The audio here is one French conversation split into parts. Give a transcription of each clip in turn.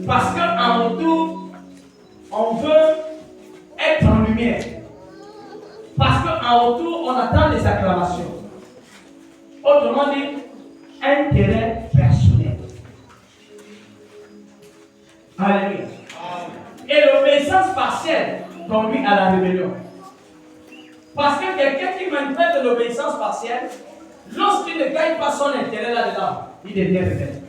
Parce qu'en retour, on veut être en lumière. Parce qu'en retour, on attend des acclamations. Autrement dit, intérêt personnel. Alléluia. Et l'obéissance partielle conduit à la rébellion. Parce que quelqu'un qui manifeste de l'obéissance partielle, lorsqu'il ne gagne pas son intérêt là-dedans, il devient rebelle.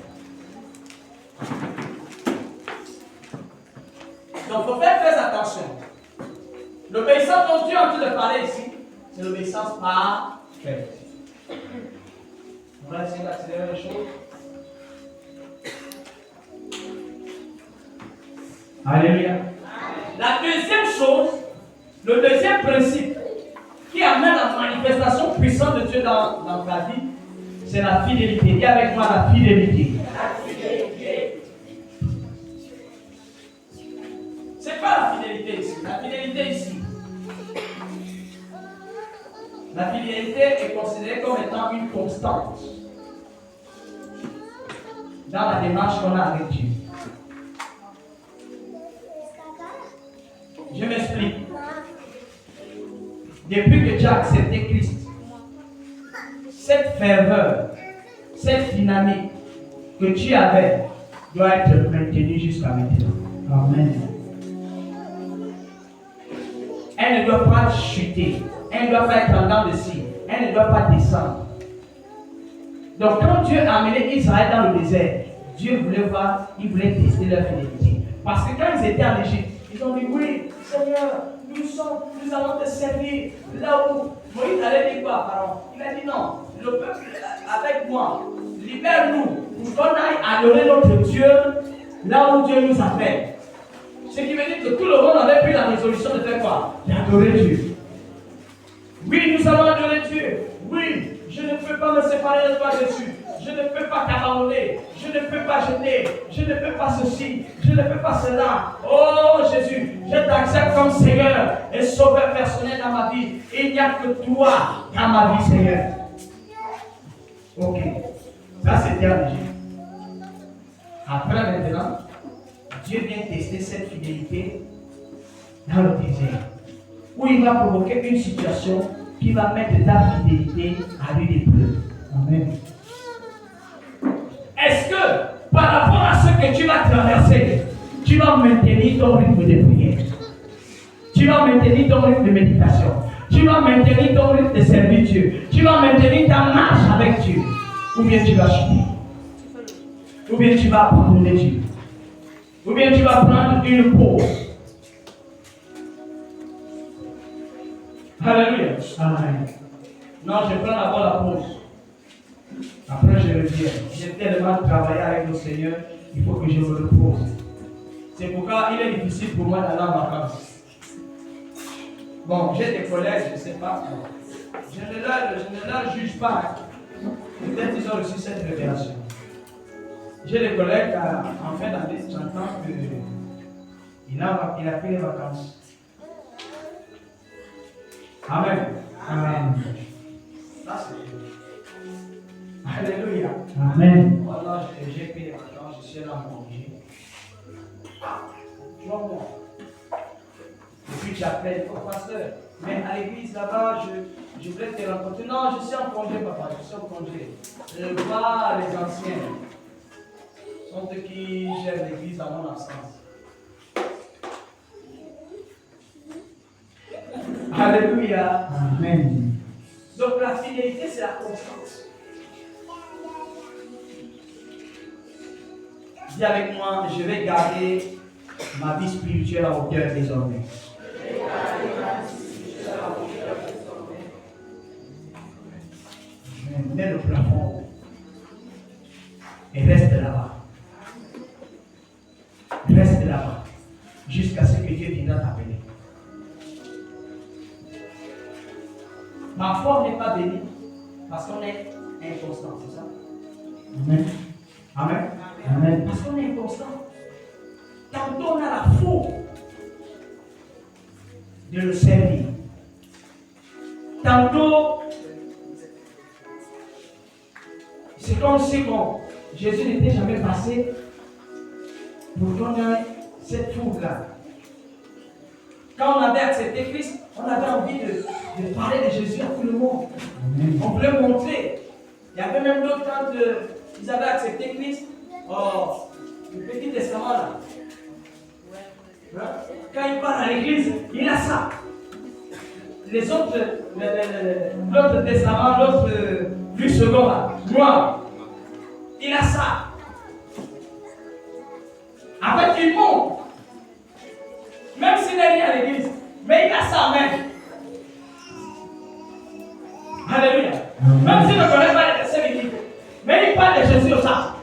Donc il faut faire très attention. L'obéissance dont Dieu est en train de parler ici, c'est l'obéissance parfaite. On va essayer d'accélérer les choses. Alléluia. La deuxième chose, le deuxième principe qui amène la manifestation puissante de Dieu dans ta vie, c'est la fidélité. Dis avec moi la fidélité. La fidélité. C'est quoi la fidélité ici? La fidélité ici. La fidélité est considérée comme étant une constante dans la démarche qu'on a avec Dieu. Je m'explique. Depuis que tu as accepté Christ, cette ferveur, cette dynamique que tu avais doit être maintenue jusqu'à maintenant. Amen. Elle ne doit pas chuter. Elle ne doit pas être en dents de scie. Elle ne doit pas descendre. Donc quand Dieu a amené Israël dans le désert, Dieu voulait voir, il voulait tester leur fidélité. Parce que quand ils étaient en Égypte, ils ont dit oui, Seigneur, nous allons te servir. Là où Moïse allait dire quoi, Pharaon? Il a dit non, le peuple avec moi, libère-nous pour qu'on aille adorer notre Dieu là où Dieu nous appelle. Ce qui veut dire que tout le monde avait pris la résolution de faire quoi? D'adorer Dieu. Oui, nous allons adorer Dieu. Oui, je ne peux pas me séparer de toi, Jésus. Je ne peux pas t'abandonner. Je ne peux pas jeter. Je ne peux pas ceci. Je ne peux pas cela. Oh Jésus, je t'accepte comme Seigneur et Sauveur personnel dans ma vie. Il n'y a que toi dans ma vie, Seigneur. Ok. Ça, c'était en Égypte. Après, maintenant, Dieu vient tester cette fidélité dans le désert, où il va provoquer une situation qui va mettre ta fidélité à lui l'épreuve. Amen. Est-ce que par rapport à ce que tu vas traverser, tu vas maintenir ton rythme de prière, tu vas maintenir ton rythme de méditation, tu vas maintenir ton rythme de servitude, tu vas maintenir ta marche avec Dieu, ou bien tu vas chuter, ou bien tu vas abandonner Dieu, ou bien tu vas prendre une pause. Alléluia. Amen. Non, je prends d'abord la pause. Après, je reviens. J'ai tellement travaillé avec le Seigneur, il faut que je me repose. C'est pourquoi il est difficile pour moi d'aller en vacances. Bon, j'ai des collègues, je ne sais pas. Je ne leur juge pas. Peut-être qu'ils ont reçu cette révélation. J'ai des collègues, en fin d'année, j'entends qu'il a pris les vacances. Amen. Amen. Ça, c'est... Alléluia. Amen. Voilà, j'ai pris les vacances, je suis là en congé. Tu vois moi. Et puis j'appelle, oh pasteur, mais à l'église là-bas, je voulais te rencontrer. Non, je suis en congé, papa, je suis en congé. Je vois les anciens. Sont ceux qui gèrent l'église dans mon absence. Alléluia. Amen. Donc la fidélité, c'est la constance. Dis avec moi, je vais garder ma vie spirituelle à hauteur désormais. Je mets le plafond et reste là-bas. Reste là-bas jusqu'à ce que Dieu viendra t'appeler. Ma foi n'est pas bénie parce qu'on est inconstant, c'est ça? Amen. Amen. Amen. Parce qu'on est inconstant. Tantôt on a la foi de le servir. Tantôt, c'est comme si Jésus n'était jamais passé pour qu'on ait cette foule-là. Quand on avait accepté Christ, on avait envie de parler de Jésus à tout le monde. On voulait montrer. Il y avait même d'autres quand ils avaient accepté Christ. Oh, le Petit Testament là. Quand il part à l'église, il a ça. Les autres, l'autre testament, l'autre du second là, noir, il a ça. En fait, il monte. Même s'il n'est rien à l'église, mais il a ça même. Alléluia. Même s'il ne connaît pas les versets bibliques, mais il parle de Jésus au ça.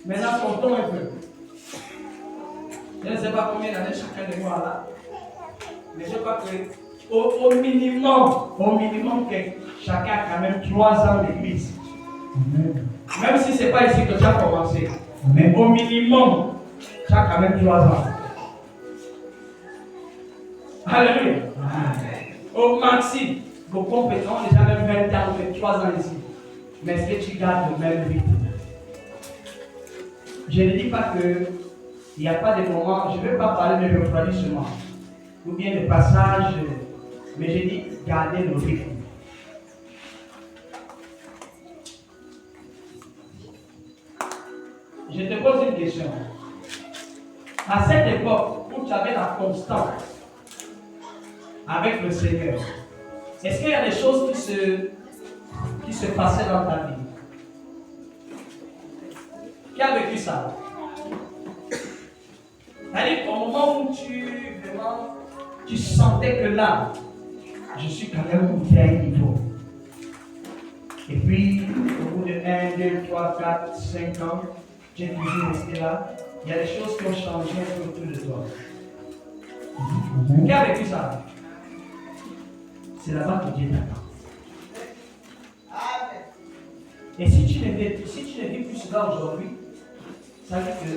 Maintenant, comptons un peu. Je ne sais pas combien d'années chacun de nous a là. Mais je crois qu'au minimum, que chacun a quand même 3 ans d'église. Même si ce n'est pas ici que tu as commencé. Mais au minimum, tu as quand même 3 ans. Alléluia. Au maxi, vos compétences, déjà même 20 ans ou 23 ans ici. Mais est-ce que tu gardes le même rythme? Je ne dis pas qu'il n'y a pas de moments, je ne vais pas parler de refroidissement, ou bien de passage, mais je dis garder le rythme. Je te pose une question. À cette époque où tu avais la constance avec le Seigneur, est-ce qu'il y a des choses qui se passaient dans ta vie? Qui a vécu ça? C'est-à-dire qu'au moment où tu sentais que là, je suis quand même au un niveau. Et puis, au bout de 1, 2, 3, 4, 5 ans, tu es toujours resté là. Il y a des choses qui ont changé autour de toi. Qui a vécu ça? C'est là-bas que Dieu t'attend. Et si tu ne vis plus cela aujourd'hui, ça veut dire que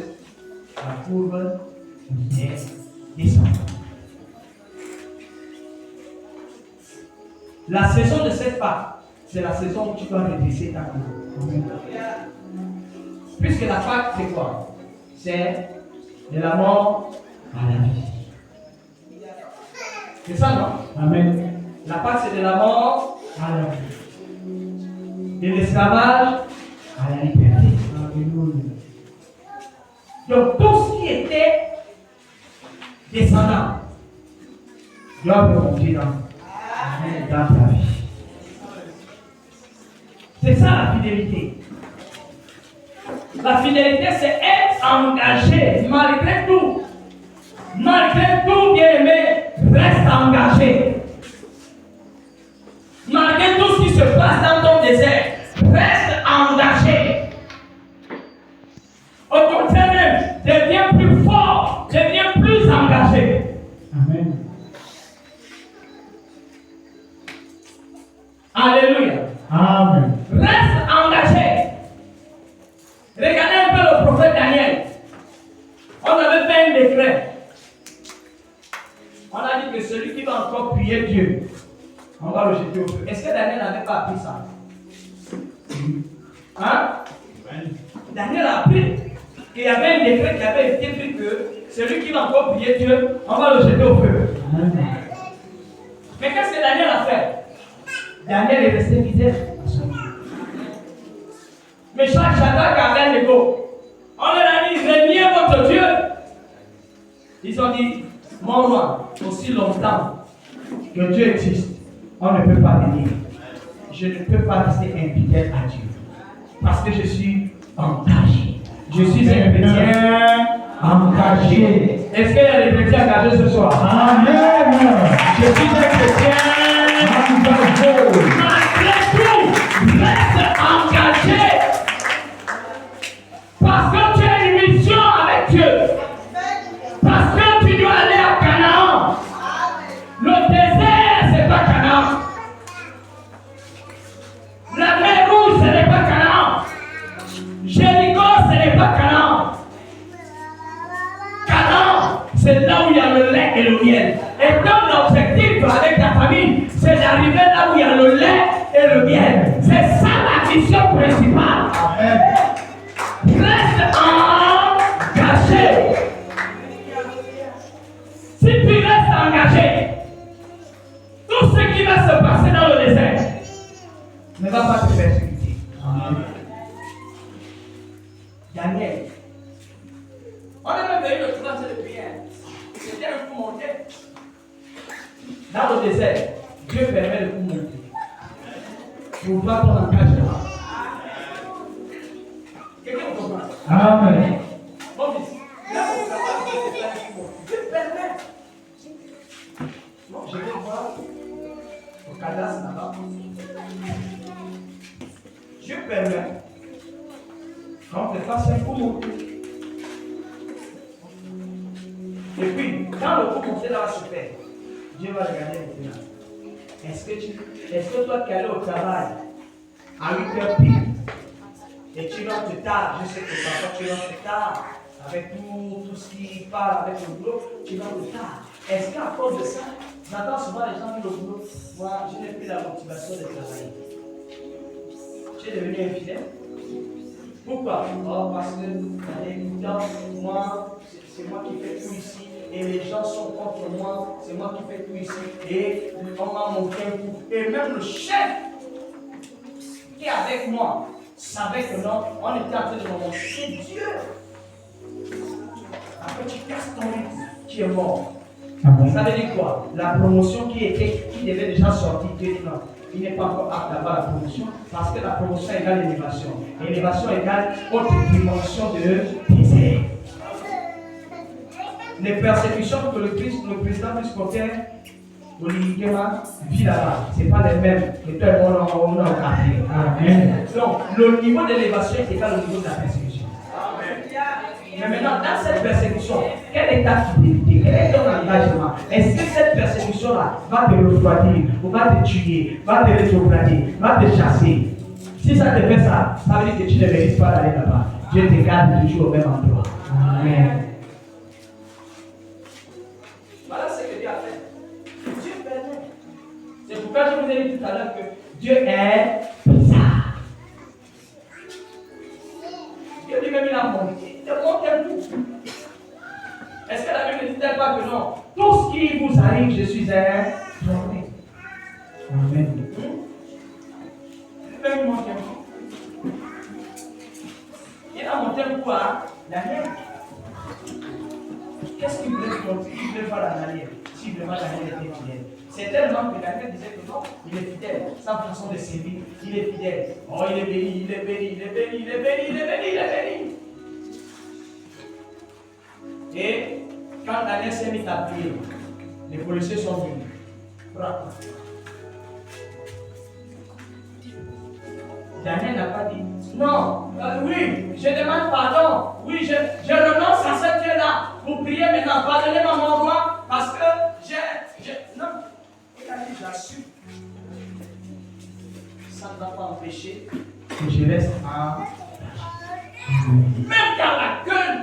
la courbe est descendante. La saison de cette Pâque, c'est la saison où tu dois redresser ta courbe. Puisque la Pâque, c'est quoi? C'est de la mort à la vie. C'est ça, non? Amen. La Pâque, c'est de la mort à la vie. De l'esclavage à la liberté. Alléluia. Donc, tout ce qui était descendant doit remonter dans ta vie. C'est ça la fidélité. La fidélité, c'est être engagé malgré tout. Malgré tout, bien aimé, reste engagé. Malgré tout ce qui se passe dans ton désert, reste engagé. Au contraire même, deviens plus fort, deviens plus engagé. Amen. Alléluia. Amen. Reste engagé. Regardez un peu le prophète Daniel. On avait fait un décret. On a dit que celui qui va encore prier Dieu, on va le jeter au feu. Est-ce que Daniel n'avait pas appris ça? Hein? Daniel a appris qu'il y avait un décret qui avait été pris que celui qui va encore prier Dieu, on va le jeter au feu. Mais qu'est-ce que Daniel a fait? Daniel est resté fidèle à son Dieu. Mais chaque Shadrach avait un égo. On leur a dit, reniez votre Dieu. Ils ont dit, mon roi, aussi longtemps que Dieu existe, on ne peut pas venir. Je ne peux pas rester infidèle à Dieu. Parce que je suis engagé. Je suis un chrétien engagé. Est-ce qu'il y a des chrétiens engagés ce soir? Amen. Je suis un chrétien engagé. Malgré tout, reste engagé. Parce que tu as une mission avec Dieu. Parce que tu dois aller à Canaan. Le désert, c'est pas Canaan. La mer rouge, ce n'est pas Canaan. Jéricho, ce n'est pas Canaan. Canaan, c'est là où il y a le lait et le miel. Et comme l'objectif avec ta famille, c'est d'arriver là où il y a le lait et le miel. C'est ça la mission principale. Amen. Daniel. On est même venu le trouver en train de prier. C'était un coup monté. Dans le désert, Dieu permet le coup monter. Pour voir ton engagement. Quelqu'un comprend? Amen. Bon, là, vous savez, Dieu permet. Bon, je vais voir au cadastre là-bas. Dieu permet. Quand on te fasse un coup monter. Et puis, quand le coup monter là va se faire, Dieu va regarder maintenant. Est-ce que toi qui es allé au travail à 8h pile et tu rentres tard, je sais que parfois tu rentres tard avec tout ce qui parle avec le boulot, tu rentres tard. Est-ce qu'à cause de ça, j'entends souvent les gens qui le boulot, moi je n'ai plus la motivation de travailler. Tu es devenu infidèle. Pourquoi? Oh, parce que moi, c'est moi qui fais tout ici. Et les gens sont contre moi, c'est moi qui fais tout ici. Et on m'a montré un coup. Et même le chef qui est avec moi savait que non, on était en train de me montrer. C'est Dieu. Après, tu casses ton rythme, tu es mort. Ça veut dire quoi? La promotion qui devait déjà sortir, Dieu dit non. Il n'est pas encore apte d'avoir la promotion parce que la promotion égale l'élévation. L'élévation égale autre dimension de désert. Les persécutions que le président Muscoquet, Olivier vit là-bas, ce n'est pas les mêmes que toi et moi on a appris. Donc, le niveau d'élévation est égal au niveau de la persécution. Mais maintenant, dans cette persécution, quelle est ta fidélité? Quel est ton engagement? Est-ce que cette persécution-là va te refroidir, ou va te tuer, va te rétrograder, va te chasser? Si ça te fait ça, ça veut dire que tu ne mérites pas d'aller là-bas. Dieu te garde toujours au même endroit. Amen. Voilà ce que Dieu a fait. Dieu permet. C'est pourquoi je vous ai dit tout à l'heure que Dieu est bizarre. Dieu lui-même il a montré. Il te montre un coup. Est-ce que la Bible ne dit pas que non? Tout ce qui vous arrive, je suis un tourné. Amen. Il montre un coup. Il a montré un coup à Daniel. Qu'est-ce qu'il voulait faire à Daniel? Si vraiment Daniel était fidèle. C'est tellement que Daniel disait que non, il est fidèle. Sa façon de servir, il est fidèle. Oh, il est béni, il est béni, il est béni, il est béni, il est béni, il est béni. Et quand Daniel s'est mis à prier, les policiers sont venus. Bravo. Daniel n'a pas dit non, oui, je demande pardon, oui, je renonce à ce Dieu-là. Vous priez maintenant, pardonnez-moi mon roi, parce que non, il a dit j'assume. Ça ne va pas empêcher que je reste en même dans la gueule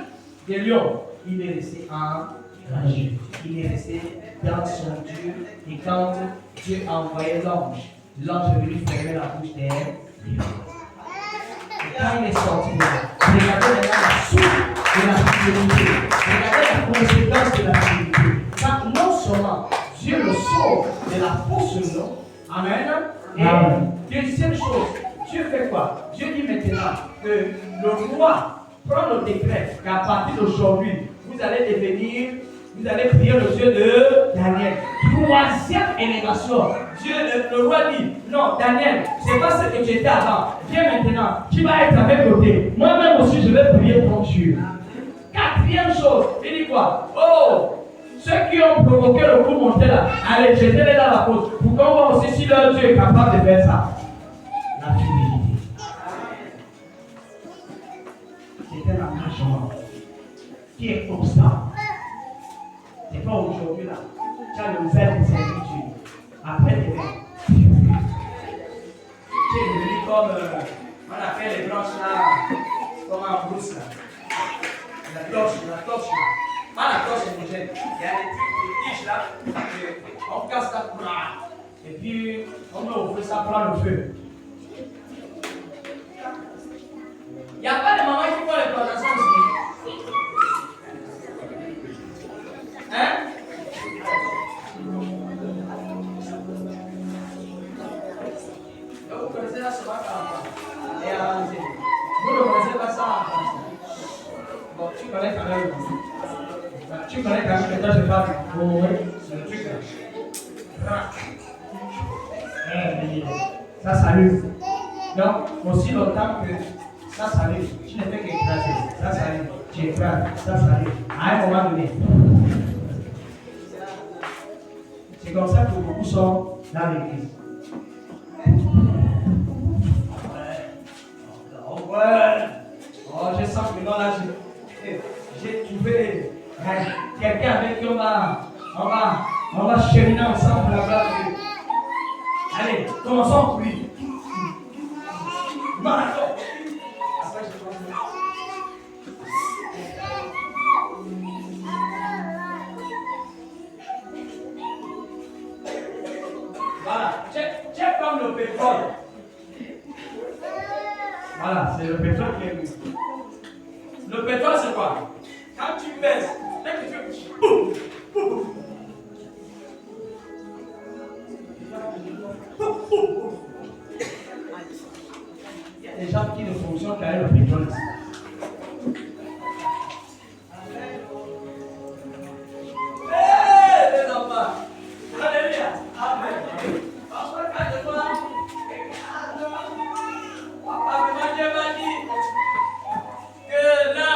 des lions, il est resté enragé. Il est resté dans son Dieu. Et quand Dieu a envoyé l'ange est venu fermer la bouche des lions. Et quand il est sorti de là, regardez maintenant la source de la fidélité. Regardez la conséquence de la fidélité. Quand non seulement Dieu le sauve de la fausse nom, amen. Et deuxième chose, Dieu fait quoi? Dieu dit maintenant que le roi prend le décret qu'à partir d'aujourd'hui, vous allez prier le Dieu de Daniel. Troisième élévation. Dieu, le roi dit, non, Daniel, c'est pas ce que tu étais avant. Viens maintenant, tu vas être à mes côtés. Moi-même aussi, je vais prier ton Dieu. Quatrième chose, il dit quoi? Oh, ceux qui ont provoqué le coup monté là, allez, jetez-les dans la fosse. Pour qu'on voit aussi si leur Dieu est capable de faire ça. La fidélité. C'est un engagement qui est constant. Ce n'est pas aujourd'hui là. Tu as le zèle de servir Dieu. Après demain, tu es devenu comme on appelle les branches là, comme en brousse là. La torche là. Pas la torche homogène. Il y a des tiges là, on casse ça, et puis on met au feu, ça prend le feu. Il n'y a pas de maman qui voit les plantations ici. Hein? Vous connaissez la semence en France et à l'entrée. Vous ne connaissez pas ça en France. connais quand même. Tu connais quand même que toi je parle. Oui, c'est le truc là. Ça s'allume. Donc, aussi longtemps que ça s'allume, tu ne fais qu'écraser. Ça s'allume, tu écrases, ça s'allume. À un moment donné. C'est comme ça que beaucoup sont dans l'église. Ouais. Oh, je sens que non, là, j'ai trouvé quelqu'un avec qui on va cheminer ensemble là-bas. Allez, commençons pour lui. Marathon. Après, je commence. Voilà, check comme le pétrole. Voilà, c'est le pétrole qui est venu. Le pétrole, c'est quoi? Quand tu pèses, dès que tu fais boum, boum, il y a des gens qui ne fonctionnent qu'avec le pétrole. Les enfants, alléluia, amen. Parce que quand papa m'a dit que là,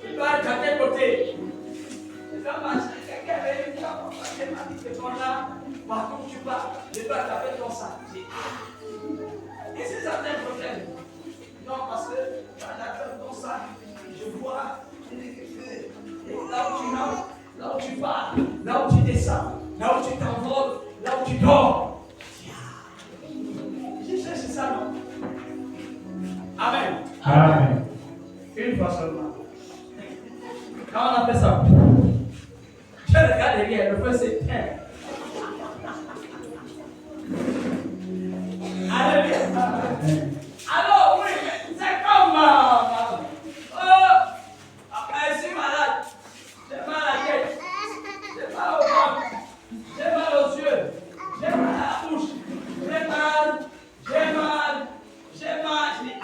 il doit être à quel côté. Les enfants, quelqu'un avait dit, papa m'a dit que quand là, partout où tu vas, je dois taper ton sac. Et c'est ça le problème. Non, parce que quand j'appelle ton sac, je vois là où tu marches, là où tu pars, là où tu descends, là où tu t'envoles, là où tu dors. Je cherche ça, non? Amen. Amen. Une fois seulement. Quand on a fait ça, je regarde derrière, le feu s'éteint. Alléluia. Alors, oui, mais c'est comme je suis malade. J'ai mal à la tête. J'ai mal au ventre. J'ai mal aux yeux. J'ai mal à la bouche. J'ai mal. Je dis,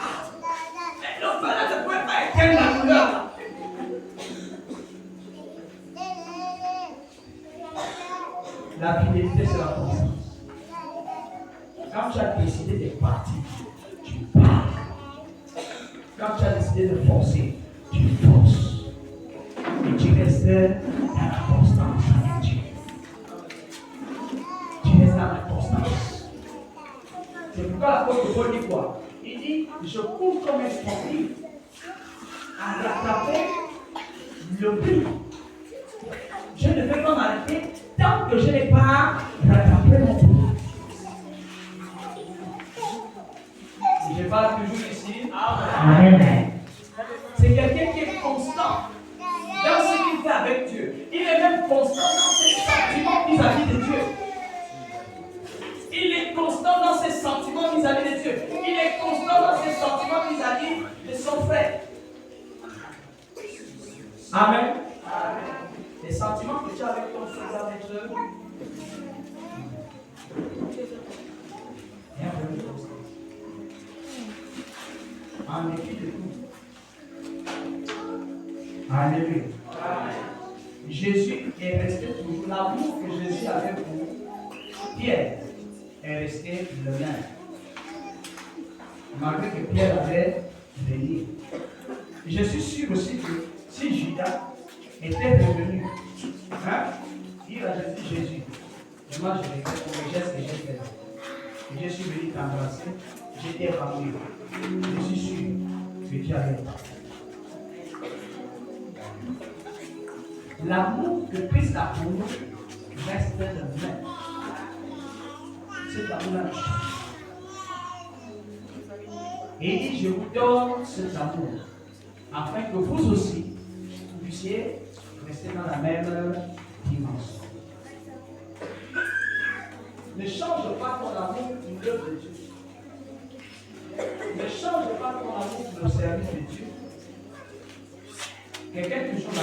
mais le feu là ne pouvait pas éteindre la douleur. La fidélité, c'est la constance. Quand tu as décidé de partir, tu pars. Quand tu as décidé de forcer, tu forces. Et tu restes dans la constance avec Dieu. Tu restes dans la constance. C'est pourquoi l'apôtre Paul dit quoi? Il dit, je cours comme un sportif à rattraper le but. Je ne vais pas m'arrêter tant que je n'ai pas rattrapé mon but. Je parle toujours ici. Amen. C'est quelqu'un qui est constant dans ce qu'il fait avec Dieu. Il est même constant dans ses sentiments vis-à-vis de Dieu. Il est constant dans ses sentiments vis-à-vis de Dieu. Il est constant dans ses sentiments vis-à-vis de son frère. Amen. Les sentiments que tu as avec ton frère doivent être en dépit de tout. Alléluia. Jésus est resté toujours. L'amour que Jésus avait pour Pierre est resté le même. Malgré que Pierre avait renié. Je suis sûr aussi que si Judas était revenu, il aurait dit Jésus, et moi je regrette pour les gestes que j'ai fait. Et je suis venu t'embrasser, je t'ai ramené. Je suis sûr que tu as raison. L'amour que Christ a pour nous reste le même. C'est l'amour. Et il dit, je vous donne cet amour, afin que vous aussi puissiez rester dans la même dimension. Ne change pas ton amour pour l'œuvre de Dieu. Ne change pas ton amour pour le service de Dieu. Quelqu'un toujours là.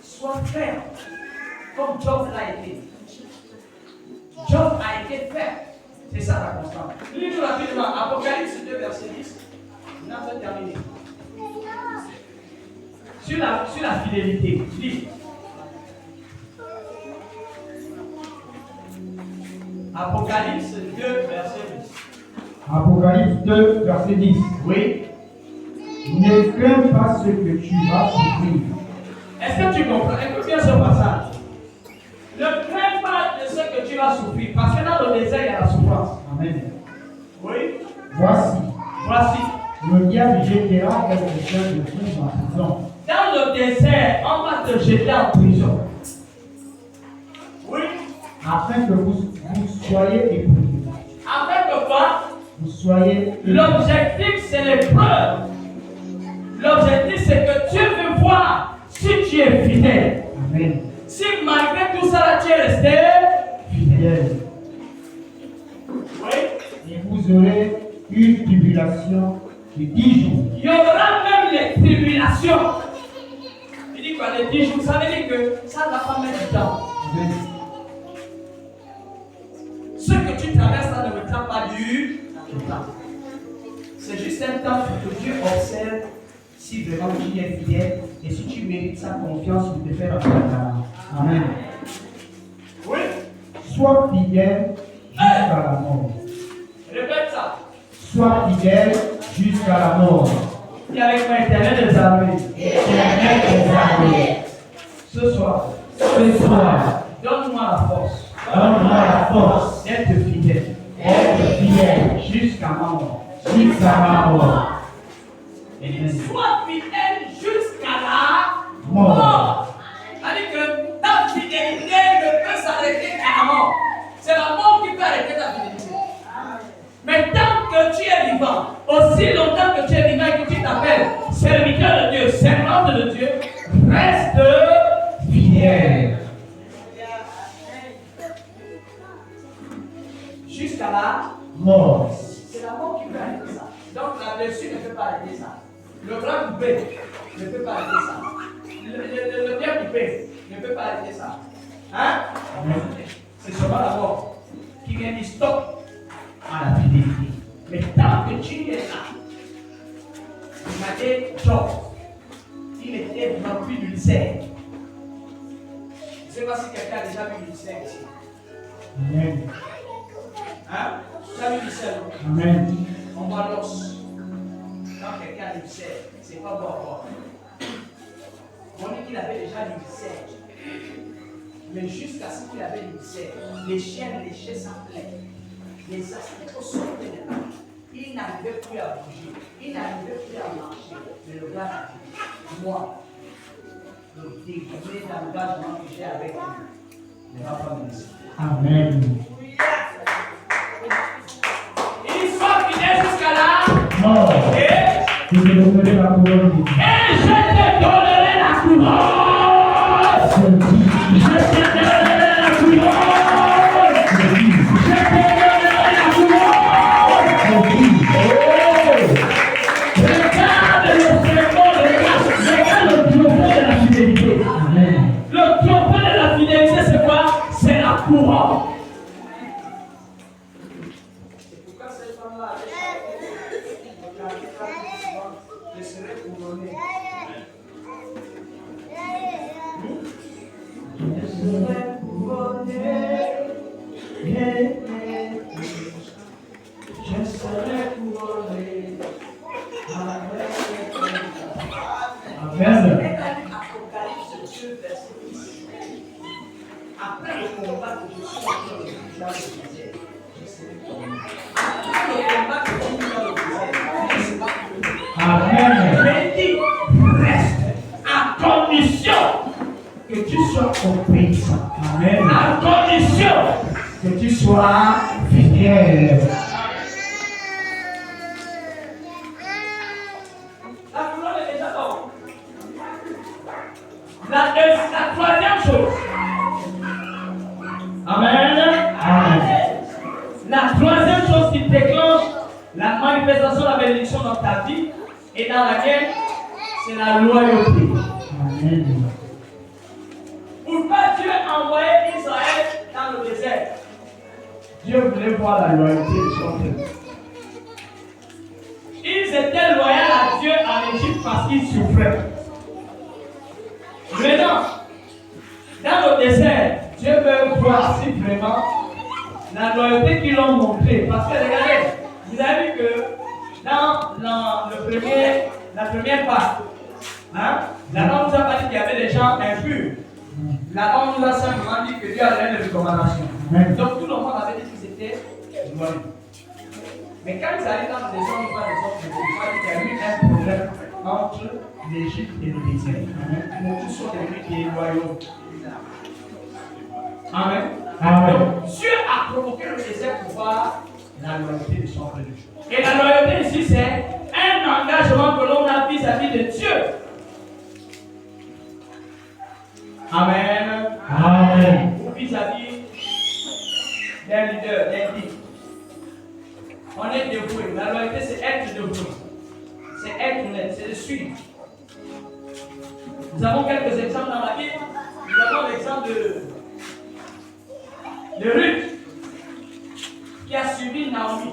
Sois ferme, comme Job l'a été. Job a été ferme. C'est ça la constante. Lisez rapidement Apocalypse 2, verset 10. On a fait terminer. sur la fidélité. Lis. Apocalypse 2, verset 10. Apocalypse 2, verset 10. Oui. Ne crains pas ce que tu vas souffrir. Est-ce que tu comprends? Écoute bien ce passage. Ne crains pas de ce que tu vas souffrir, parce que dans le désert, il y a la souffrance. Amen. Oui. Voici, le diable jettera quelqu'un de vous en prison. Dans le désert, on va te jeter en prison. Oui. Afin que vous soyez éprouvés. Afin que quoi? Vous soyez. L'objectif, c'est l'épreuve. L'objectif, c'est que Dieu veut voir si tu es fidèle. Amen. Si malgré tout ça, là, tu es resté Fidèle. Oui. Et vous aurez une tribulation de 10 jours. Il y aura même les tribulations. Il dit quoi? Les 10 jours, ça veut dire que ça ne va pas mettre du temps. Amen. Ce que tu traverses, ça ne me prend pas du temps. C'est juste un temps pour que Dieu observe si vraiment tu es fidèle et si tu mérites sa confiance pour te faire entrer dans. Amen. Oui. Sois fidèle jusqu'à la mort. Répète ça. Sois fidèle jusqu'à la mort. Dis avec moi, Éternel des armées. Éternel des armées. Ce soir, donne-moi la force. Donne-moi la force D'être fidèle. d'être fidèle Jusqu'à ma mort. jusqu'à ma mort. Il dit, sois fidèle jusqu'à la Mort. mort. C'est-à-dire que ta fidélité ne peut s'arrêter qu'à la mort. C'est la mort qui peut arrêter ta fidélité. Mais tant que tu es vivant, aussi longtemps que tu es vivant et que tu t'appelles serviteur de Dieu, servante de Dieu, reste fidèle. Jusqu'à la Mort. c'est la mort qui peut arrêter ça. Donc la blessure ne peut pas arrêter ça. Le bras coupé ne peut pas arrêter ça. Le pied coupé ne peut pas arrêter ça. Hein? C'est seulement la mort qui vient dire stop à la fidélité. Mais tant que tu es là, il m'a dit Job, il était rempli d'ulcère. Je ne sais pas si quelqu'un a déjà vu l'ulcère ici. Amen. Hein? Tu as vu l'ulcère? Amen. On voit l'os. Quand quelqu'un a l'ulcère, c'est pas bon à voir. On dit qu'il avait déjà l'ulcère. Mais jusqu'à ce qu'il avait l'ulcère, les chiens léchaient sa plaie. Les aspects sortaient de là. Il n'arrivait plus à bouger. Il n'arrivait plus à marcher. Mais le gars a dit, moi, le degré d'engagement que j'ai avec lui ne va pas me laisser. Amen. Il soit fidèle jusqu'à là. Mort. Et Je te donnerai la couronne de vie. je te donnerai la couronne. Je te donnerai la couronne. Je te donnerai la couronne. Regarde le symbole, regarde le triomphe de la fidélité. Amen. Le triomphe de la fidélité, c'est quoi? C'est la couronne. C'est pourquoi cette femme-là je serai couronné. Je serai couronné. Je serai couronné. Amen. Apocalypse 2, verset 10. Après le combat que je suis dans le désert, je serai couronné. Après le combat que je suis dans le désert, je serai couronné. Amen. Mais il dit, reste à condition que tu sois obéissant. Amen. À condition Que tu sois fidèle. la couronne est déjà là. La troisième chose. Amen. Amen. La troisième chose qui déclenche la manifestation de la bénédiction dans ta vie et dans laquelle c'est la loyauté. Amen. Pourquoi Dieu a envoyé Israël dans le désert? Dieu voulait voir la loyauté de son peuple. Ils étaient loyaux à Dieu en Égypte parce qu'ils souffraient. voici vraiment la loyauté qu'ils l'ont montré. Parce que regardez, vous avez vu que dans la première part, hein, la norme nous a pas dit qu'il y avait des gens impurs. La norme nous a simplement dit que Dieu a donné des recommandations. Donc tout le monde avait dit que c'était loyaux. Mais quand ils arrivent dans des zones, il y a eu un problème entre l'Égypte et le désert. Donc tous sont devenus des loyaux. Amen. Amen. Donc Dieu a provoqué le désert pour voir la loyauté de son peuple. Et la loyauté ici, c'est un engagement que l'on a vis-à-vis de Dieu. Amen. Amen. Ou vis-à-vis d'un leader, d'un guide. On est dévoué. La loyauté, c'est être dévoué. C'est être honnête, c'est de suivre. Nous avons quelques exemples dans la Bible. Nous avons l'exemple de Ruth qui a suivi Naomi.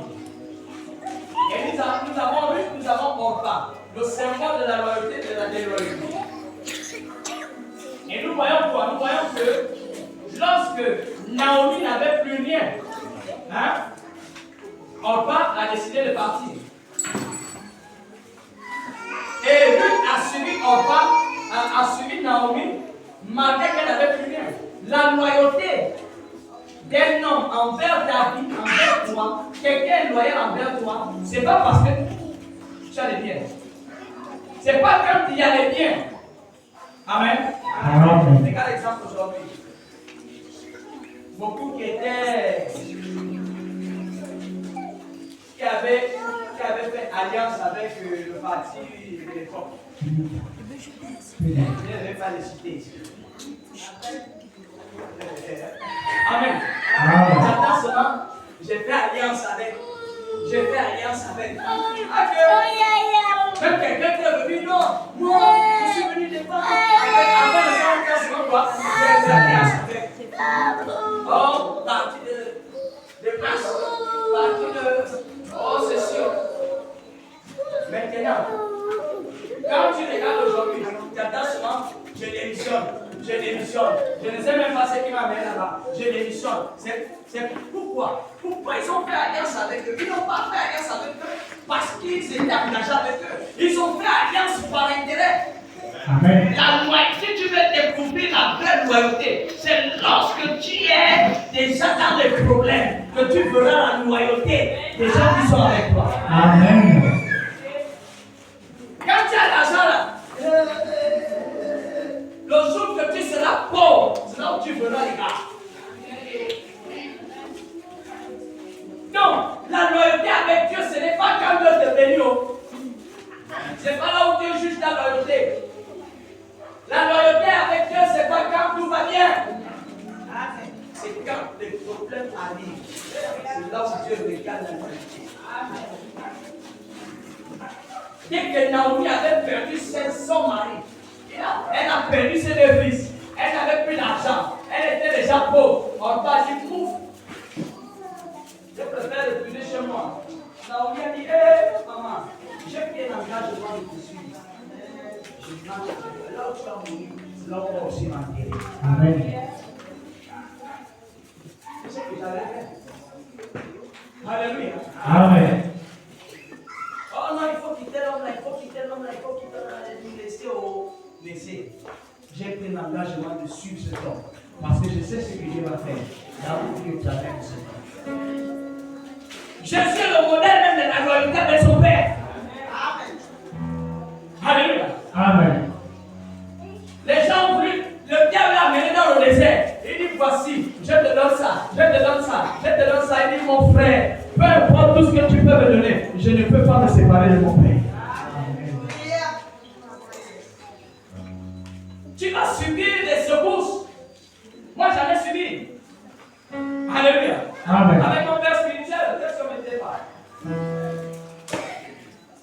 Et nous avons Ruth, nous avons Orpah, le symbole de la loyauté et de la déloyauté. Et nous voyons quoi? Nous voyons que lorsque Naomi n'avait plus rien, hein, Orpah a décidé de partir. Et Ruth a suivi Orpah, a suivi Naomi, malgré qu'elle n'avait plus rien. La loyauté d'un homme envers ta vie, envers toi, quelqu'un est loyal envers toi, c'est pas parce que tu as les biens. C'est pas quand il y a les biens. Amen. Amen. Regarde l'exemple aujourd'hui. Beaucoup qui avaient fait alliance avec le parti de l'époque. Je ne vais pas les citer ici. Amen. J'attends seulement, j'ai fait alliance avec. Même quelqu'un qui est venu, non, je suis venu des femmes. Avant le temps, quoi, j'ai fait alliance avec. Oh, parti de place, parti de. Oh, c'est sûr. Maintenant, quand tu regardes aujourd'hui, tu attends seulement, je démissionne. Je ne sais même pas ce qui m'amène là-bas. Je démissionne. C'est pourquoi? Pourquoi ils ont fait alliance avec eux? Ils n'ont pas fait alliance avec eux parce qu'ils étaient engagés avec eux. Ils ont fait alliance par intérêt. Amen. La loyauté, si tu veux découvrir la vraie loyauté, c'est lorsque tu es déjà dans les problèmes que tu verras la loyauté des gens qui sont avec toi. Amen. Quand tu as l'argent là, le jour que tu seras pauvre, c'est là où tu verras les gars. Donc, la loyauté avec Dieu, ce n'est pas quand Dieu te bénit. C'est pas là où Dieu juge ta loyauté. La loyauté avec Dieu, c'est pas quand tout va bien. C'est quand les problèmes arrivent. C'est là où Dieu regarde la loyauté. Dès que Naomi avait perdu son mari, elle a perdu ses deux fils, elle n'avait plus d'argent, elle était déjà pauvre. On va dire, ouf, je préfère retourner chez moi. Naomi a dit, hé maman, j'ai pris un engagement de te suivre. Je marche, là où tu vas mourir, c'est là où on va aussi m'enterrer. Amen. C'est ce que j'avais fait. Alléluia. Amen. Oh non, il faut quitter l'homme là, il faut quitter l'homme là, il faut quitter l'homme là, nous laisser au laisser. J'ai pris l'engagement de suivre cet homme. Parce que je sais ce que Dieu va faire. Là où Dieu t'amène cet homme. Jésus est le modèle même de la loyauté de son Père. Amen. Alléluia. Amen. Les gens ont voulu, le diable l'a amené dans le désert. Il dit voici, je te donne ça, je te donne ça, je te donne ça. Il dit mon frère, peu importe tout ce que tu peux me donner, je ne peux pas me séparer de mon Père. Tu vas subir des secousses. Moi j'en ai subi. Alléluia. Amen. Avec mon père spirituel, qu'est-ce qu'on m'était pas?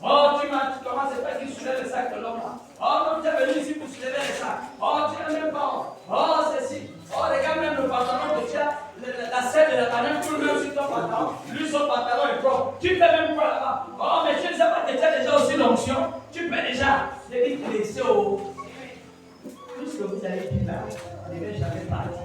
Oh, tu commences à faire qu'il soulève le sac de l'homme. Oh, non, tu es venu ici pour soulever le sac. Oh, tu n'as même pas. Oh, ceci. Oh, regarde même le pantalon que tu as. La selle de la pantalon coule même sur ton pantalon. Lui, son pantalon est propre. Tu fais même quoi là-bas? Oh, mais tu ne sais pas que tu as déjà aussi l'onction. Tu peux déjà. Je dis te laisser au. Tout ce que vous avez dit là, ne devait jamais partir.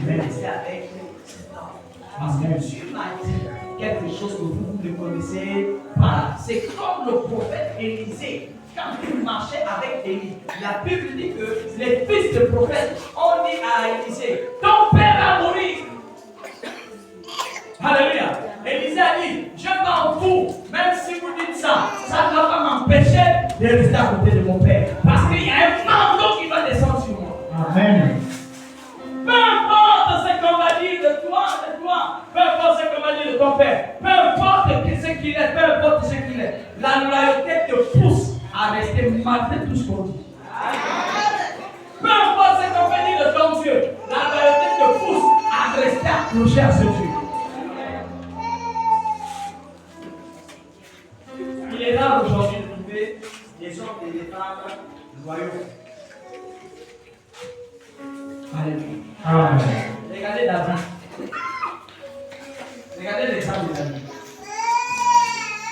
Je vais rester avec cet homme. Parce que Dieu m'a dit quelque chose que vous ne connaissez pas. C'est comme le prophète Élisée. Quand il marchait avec Élie, la Bible dit que les fils de prophètes ont dit à Élisée, ton père va mourir. Alléluia. Élisée a dit, je m'en fous, même si vous dites ça, ça ne va pas m'empêcher de rester à côté de mon père. Parce qu'il y a un manteau qui va descendre sur moi. Amen. Peu importe ce qu'on va dire de toi, peu importe ce qu'on va dire de ton père, peu importe ce qu'il est, peu importe ce qu'il est, la loyauté te pousse à rester malgré tout ce qu'on dit. Peu importe ce qu'on va dire de ton Dieu, la loyauté te pousse à rester accroché à ce Dieu. Il est rare aujourd'hui de trouver des hommes et des femmes loyaux. Alléluia. Amen. Regardez David. Regardez l'exemple de David.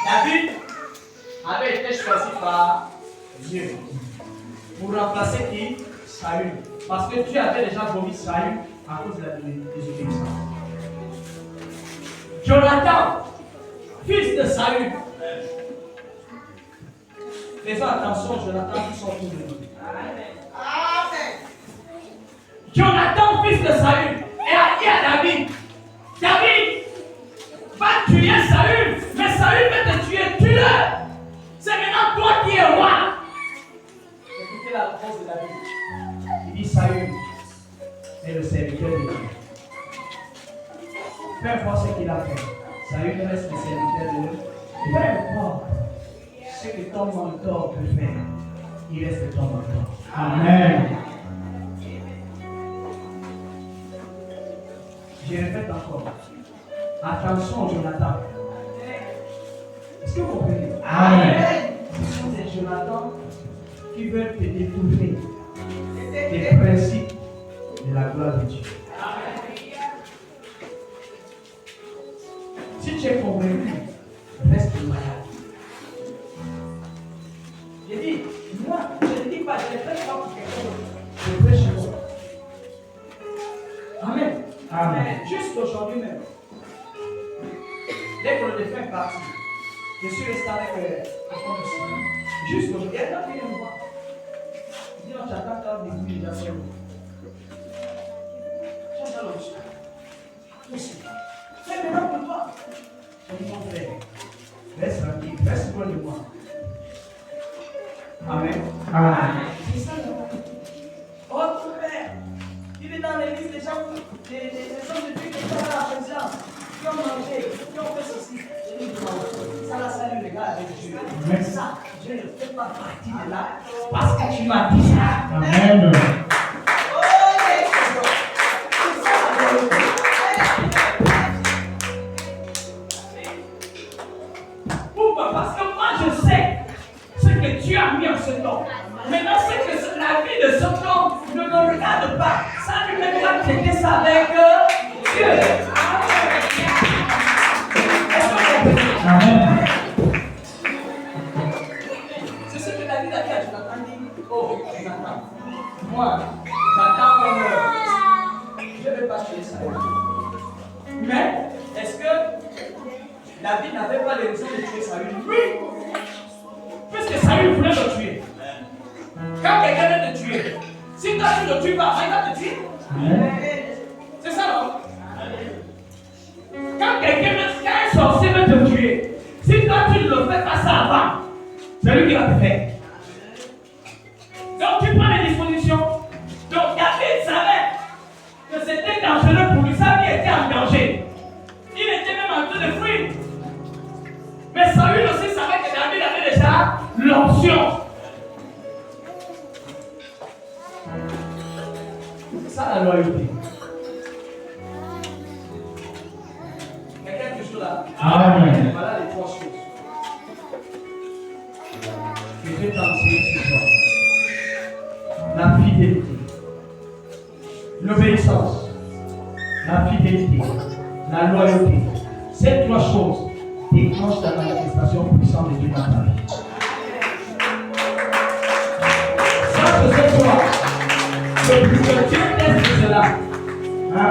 David avait été choisi par Dieu pour remplacer qui? Saül. Parce que Dieu avait déjà vomi Saül à cause de la désobéissance. Jonathan, fils de Saül. Faisons attention, Jonathan qui sont tous de nous. Amen. Jonathan, fils de Saül, a dit à David, David, va tuer Saül, mais Saül va te tuer, tue-le. C'est maintenant toi qui es roi. Écoutez la réponse de David. Il dit, Saül est le serviteur de Dieu. Peu importe ce qu'il a fait, Saül reste le serviteur de Dieu. Peu importe ce que ton mentor peut faire, il reste ton mentor. Amen. Je répète encore. Attention, Jonathan. Est-ce que vous comprenez? Amen. Ce sont des Jonathan qui veulent te détourner des principes de la gloire de Dieu. Si tu es convaincu, reste malade. J'ai dit, moi, je ne dis pas, je ne fais pas pour quelqu'un d'autre. Je prêche chez moi. Amen. Amen. Juste aujourd'hui même, dès que le défunt est parti, je suis resté avec le fond de Seigneur. Juste aujourd'hui, il y a un qui vient me voir. Il dit, non, j'attends quand les couilles déjà sur vous. J'entends le monsieur. Aussi. C'est maintenant pour toi. Je dis, mon frère, reste tranquille, reste loin de moi. Amen. Amen. C'est ça, non? Oh, ton père, il est dans l'église, des gens, des hommes de Dieu qui sont là à la présence, qui ont mangé, qui ont fait ceci. Je dis, ça la salue les gars avec Dieu. Mais ça, je ne fais pas partie de là parce que tu m'as dit ça. Amen. Pourquoi? Parce que moi je sais ce que tu as mis en ce temps. Maintenant, c'est que la vie de ce temps ne me regarde pas. Ça ne me regarde traiter ça avec Dieu. Amen. C'est ce que David a dit à Jonathan. Dit, oh, Jonathan, moi, j'attends mon heure. Je ne vais pas tuer ça. Mais, est-ce que David n'avait pas les raisons de tuer Saül? Oui. Puisque Saül voulait le tuer. Quand quelqu'un vient te tuer, si toi tu ne le tues pas, il va te tuer. Amen. C'est ça, non? Quand un sorcier veut te tuer, si toi tu ne le fais pas ça avant, c'est lui qui va te faire. Donc tu prends les dispositions. Donc David savait que c'était dangereux pour lui, sa vie était en danger. Il était même en train de fuir. Mais Saül aussi savait que David avait déjà l'option. C'est ça la loyauté. Quelqu'un est toujours là? Amen. Voilà les trois choses. Je vais t'enseigner ce soir. La fidélité, l'obéissance, la fidélité, la loyauté. Ces trois choses déclenchent la manifestation puissante de Dieu dans ta vie. Ça, c'est ce soir. Que Dieu teste cela. Hein?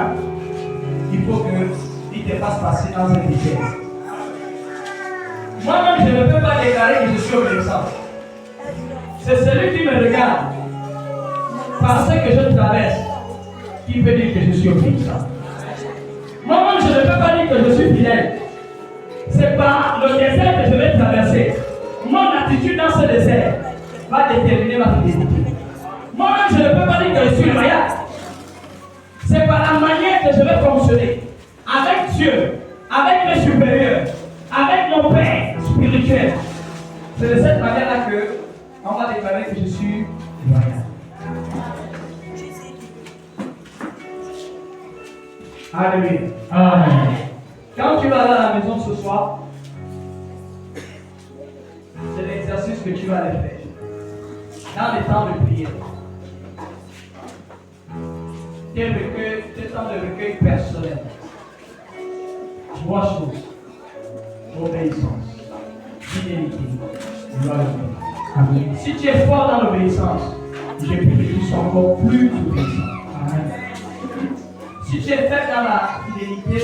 va se passer dans un désert. Moi-même, je ne peux pas déclarer que je suis obéissant. C'est celui qui me regarde par ce que je traverse qui peut dire que je suis obéissant. Moi-même, je ne peux pas dire que je suis fidèle. C'est par le désert que je vais traverser. Mon attitude dans ce désert va déterminer ma fidélité. Moi-même, je ne peux pas dire que je suis loyal. C'est par la manière que je vais fonctionner avec Dieu, avec mes supérieurs, avec nos pères spirituels. C'est de cette manière-là que on va déclarer que je suis loyal. Alléluia. Amen. Quand tu vas aller à la maison ce soir, c'est l'exercice que tu vas aller faire. Dans les temps de prière. Tes temps de recueil personnel. Trois choses. Obéissance, fidélité, loyauté. Amen. Si tu es fort dans l'obéissance, je prie que tu sois encore plus obéissant. Amen. Si tu es faible dans la fidélité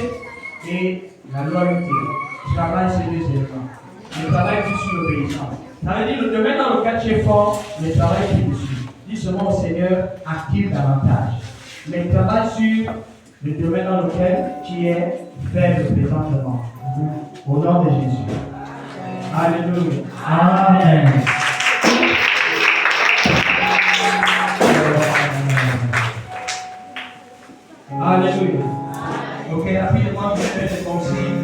et la loyauté, travaille ces deux éléments. Ne travaille plus sur l'obéissance. Ça veut dire le domaine dans lequel tu es fort, ne travaille plus dessus. Dis seulement au Seigneur, active davantage. Mais travaille sur le domaine dans lequel tu es faible présentement. Au nom de Jésus. Alléluia. Amen. Alléluia. Ok, rapidement, je vais faire des consignes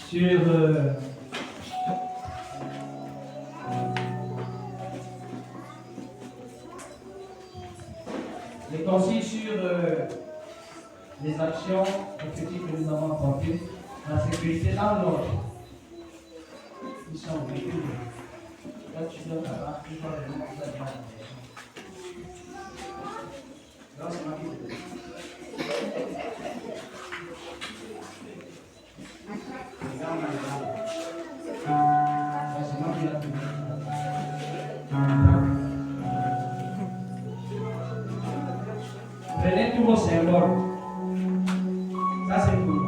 sur les consignes sur les actions effectives que nous avons apportées, la sécurité dans l'ordre. Ils sont véhiculés. Là, tu donnes la marque, tu vois le nom de la marque. Là, c'est ma vie. Regarde ma main. Là, c'est ma vie. Prenez tous vos symboles. Ça, c'est cool.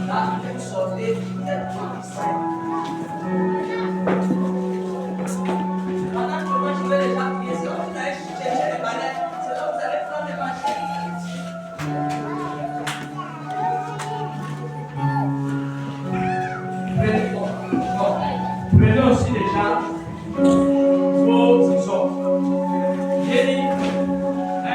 Là, vous sortez, vous êtes